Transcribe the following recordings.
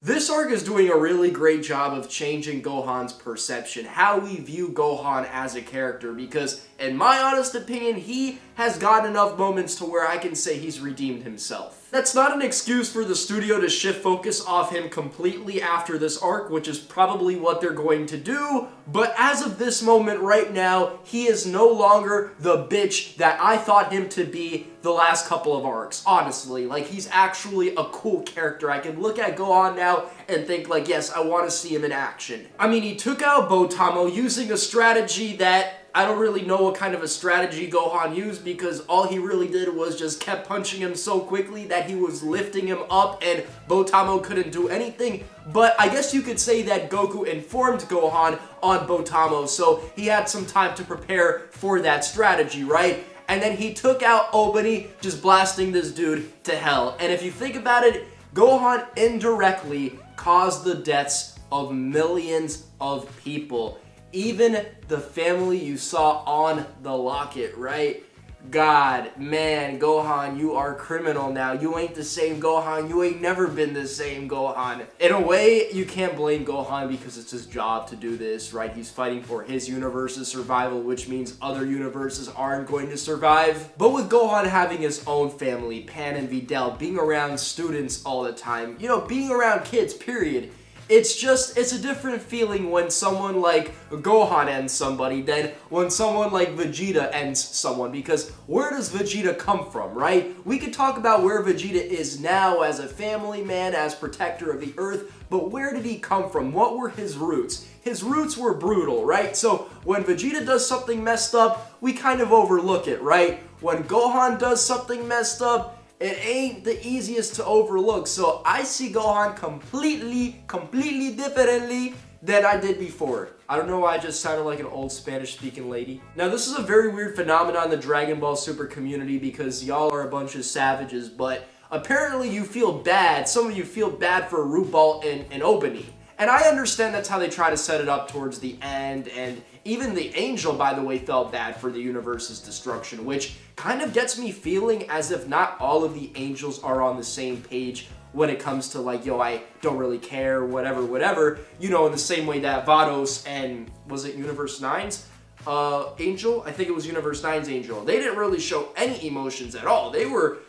This arc is doing a really great job of changing Gohan's perception, how we view Gohan as a character, because in my honest opinion, he has gotten enough moments to where I can say he's redeemed himself. That's not an excuse for the studio to shift focus off him completely after this arc, which is probably what they're going to do, but as of this moment right now, he is no longer the bitch that I thought him to be the last couple of arcs, honestly. Like, he's actually a cool character. I can look at Gohan now and think, like, yes, I want to see him in action. I mean, he took out Botamo using a strategy that I don't really know what kind of a strategy Gohan used, because all he really did was just kept punching him so quickly that he was lifting him up and Botamo couldn't do anything. But I guess you could say that Goku informed Gohan on Botamo, so he had some time to prepare for that strategy, right? And then he took out Obani, just blasting this dude to hell. And if you think about it, Gohan indirectly caused the deaths of millions of people. Even the family you saw on the locket, right? God, man, Gohan, you are criminal now. You ain't the same Gohan. You ain't never been the same Gohan. In a way, you can't blame Gohan because it's his job to do this, right? He's fighting for his universe's survival, which means other universes aren't going to survive. But with Gohan having his own family, Pan and Videl, being around students all the time, you know, being around kids, period, it's a different feeling when someone like Gohan ends somebody than when someone like Vegeta ends someone, because where does Vegeta come from, right? We could talk about where Vegeta is now as a family man, as protector of the Earth, but where did he come from? What were his roots? His roots were brutal, right? So when Vegeta does something messed up, we kind of overlook it, right? When Gohan does something messed up, it ain't the easiest to overlook. So I see Gohan completely differently than I did before. I don't know why I just sounded like an old Spanish-speaking lady. Now, this is a very weird phenomenon in the Dragon Ball Super community because y'all are a bunch of savages, but apparently you feel bad. Some of you feel bad for Rubal and Obani. And I understand that's how they try to set it up towards the end, and even the Angel, by the way, felt bad for the universe's destruction, which kind of gets me feeling as if not all of the Angels are on the same page when it comes to, like, yo, I don't really care, whatever, you know, in the same way that Vados and, was it Universe 9's Angel? I think it was Universe 9's Angel. They didn't really show any emotions at all.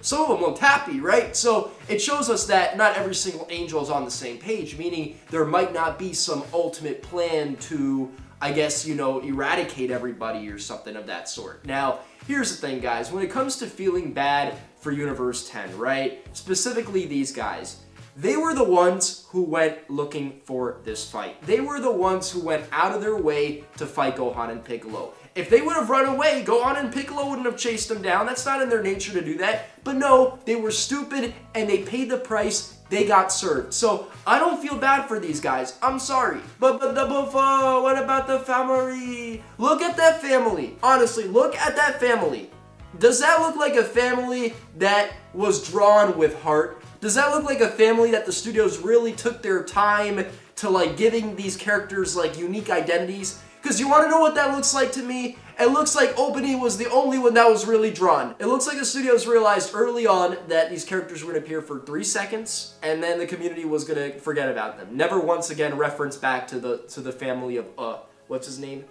Some of them looked happy, right? So it shows us that not every single Angel is on the same page, meaning there might not be some ultimate plan to, I guess, you know, eradicate everybody or something of that sort. Now, here's the thing, guys. When it comes to feeling bad for Universe 10, right? Specifically these guys. They were the ones who went looking for this fight. They were the ones who went out of their way to fight Gohan and Piccolo. If they would have run away, Gohan and Piccolo wouldn't have chased them down. That's not in their nature to do that. But no, they were stupid and they paid the price. They got served. So I don't feel bad for these guys. I'm sorry. But what about the family? Look at that family. Honestly, look at that family. Does that look like a family that was drawn with heart? Does that look like a family that the studios really took their time to, like, giving these characters, like, unique identities? Because you want to know what that looks like to me? It looks like Obani was the only one that was really drawn. It looks like the studios realized early on that these characters were going to appear for 3 seconds, and then the community was going to forget about them. Never once again reference back to the family of, what's his name?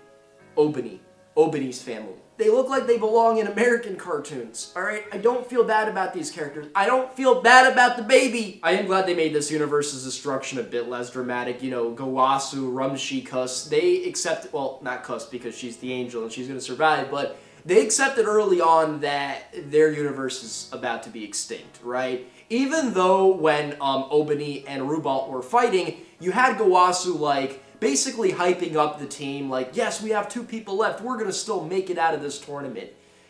Obani. Obani's family. They look like they belong in American cartoons, alright? I don't feel bad about these characters. I don't feel bad about the baby. I am glad they made this universe's destruction a bit less dramatic. You know, Gawasu, Rumshi, Kuss, they accepted, well, not Kuss because she's the Angel and she's gonna survive, but they accepted early on that their universe is about to be extinct, right? Even though when Obani and Rubal were fighting, you had Gawasu, like, basically hyping up the team, like, yes, we have 2 people left, we're gonna still make it out of this tournament.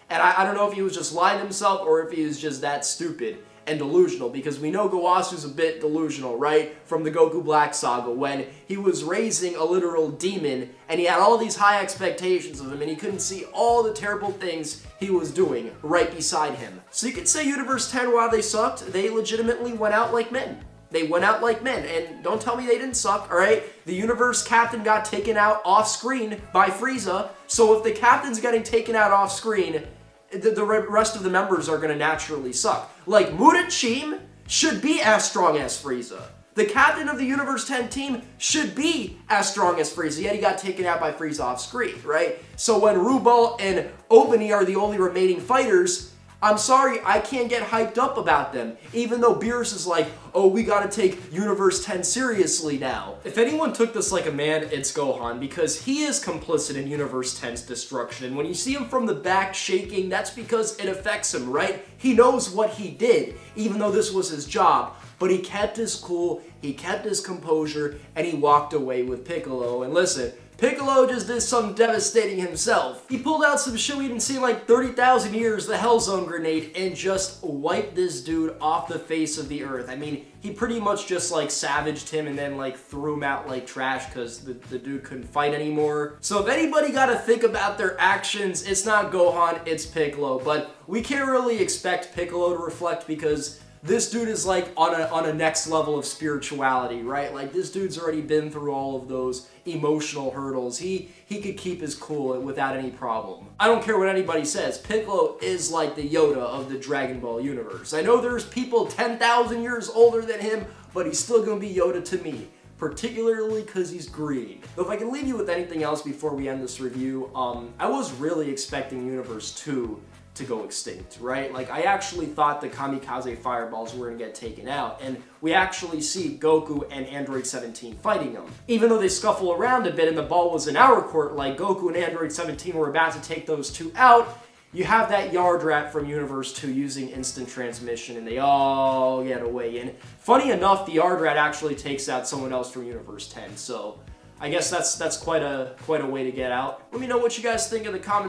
And I don't know if he was just lying to himself or if he was just that stupid and delusional, because we know Gawasu's a bit delusional, right? From the Goku Black Saga, when he was raising a literal demon and he had all these high expectations of him and he couldn't see all the terrible things he was doing right beside him. So you could say Universe 10, while they sucked, they legitimately went out like men. They went out like men, and don't tell me they didn't suck, alright? The universe captain got taken out off-screen by Frieza, so if the captain's getting taken out off-screen, the rest of the members are going to naturally suck. Like, Mudachim should be as strong as Frieza. the captain of the Universe 10 team should be as strong as Frieza, yet he got taken out by Frieza off screen, right? So when Rubal and Obani are the only remaining fighters, I'm sorry, I can't get hyped up about them, even though Beerus is like, oh, we gotta take Universe 10 seriously now. If anyone took this like a man, it's Gohan, because he is complicit in Universe 10's destruction, and when you see him from the back shaking, that's because it affects him, right? He knows what he did, even though this was his job, but he kept his cool, he kept his composure, and he walked away with Piccolo. And listen, Piccolo just did something devastating himself. He pulled out some shit we didn't see in like 30,000 years, the Hellzone grenade, and just wiped this dude off the face of the earth. I mean, he pretty much just like savaged him and then like threw him out like trash because the dude couldn't fight anymore. So if anybody gotta think about their actions, it's not Gohan, it's Piccolo. But we can't really expect Piccolo to reflect because this dude is like on a next level of spirituality, right? Like this dude's already been through all of those emotional hurdles. He could keep his cool without any problem. I don't care what anybody says. Piccolo is like the Yoda of the Dragon Ball universe. I know there's people 10,000 years older than him, but he's still gonna be Yoda to me. Particularly because he's green. But if I can leave you with anything else before we end this review, I was really expecting Universe 2 to go extinct, right? Like, I actually thought the Kamikaze Fireballs were gonna get taken out, and we actually see Goku and Android 17 fighting them. Even though they scuffle around a bit and the ball was in our court, like Goku and Android 17 were about to take those two out, you have that Yard Rat from Universe 2 using instant transmission, and they all get away. And funny enough, the Yard Rat actually takes out someone else from Universe 10, so I guess that's quite a way to get out. Let me know what you guys think in the comments.